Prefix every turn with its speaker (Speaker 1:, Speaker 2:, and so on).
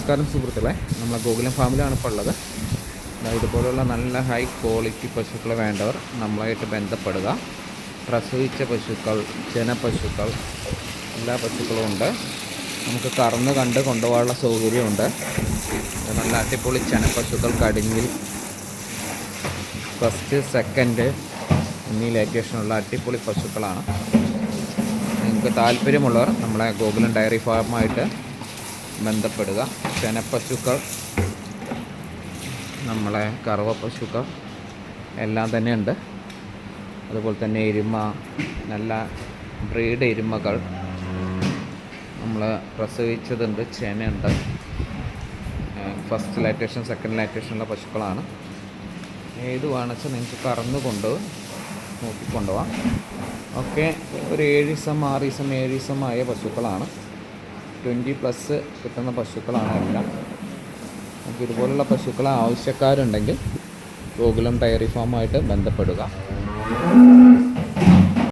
Speaker 1: നമസ്കാരം സുഹൃത്തുക്കളെ, നമ്മളെ ഗോകുലം ഫാമിലാണ് ഇപ്പോൾ ഉള്ളത്. ഇതുപോലുള്ള നല്ല ഹൈ ക്വാളിറ്റി പശുക്കളെ വേണ്ടവർ നമ്മളായിട്ട് ബന്ധപ്പെടുക. പ്രസവിച്ച പശുക്കൾ, ജനപശുക്കൾ, എല്ലാ പശുക്കളും ഉണ്ട്. നമുക്ക് കറന്ന് കണ്ട് കൊണ്ടുപോകാനുള്ള സൗകര്യമുണ്ട്. നല്ല അടിപൊളി ചെനപ്പശുക്കൾ, കടിഞ്ഞിൽ ഫസ്റ്റ്, സെക്കൻഡ് എന്നീ ലൊക്കേഷനുള്ള അടിപൊളി പശുക്കളാണ്. നിങ്ങൾക്ക് താല്പര്യമുള്ളവർ നമ്മളെ ഗോകുലം ഡയറി ഫാമുമായിട്ട് ബന്ധപ്പെടുക. ചെനപ്പശുക്കൾ, നമ്മളെ കറവ പശുക്കൾ എല്ലാം തന്നെ ഉണ്ട്. അതുപോലെ തന്നെ എരുമ, നല്ല ബ്രീഡ് എരുമകൾ നമ്മൾ പ്രസവിച്ചതുണ്ട്, ചെനയുണ്ട്. ഫസ്റ്റ് ലാക്ടേഷൻ, സെക്കൻഡ് ലാക്ടേഷനുള്ള പശുക്കളാണ്. ഏത് വേണമെച്ചാൽ നിങ്ങൾക്ക് കറന്ന് നോക്കിക്കൊണ്ടുപോകാം. ഒക്കെ ഒരു 7 ദിവസം, 6 ദിവസം, 7 ദിവസമായ പശുക്കളാണ്. 20+ കിട്ടുന്ന പശുക്കളാണ് എല്ലാം. നമുക്ക് ഇതുപോലുള്ള പശുക്കളെ ആവശ്യക്കാരുണ്ടെങ്കിൽ ഗോകുലം ഡയറി ഫാമുമായിട്ട് ബന്ധപ്പെടുക.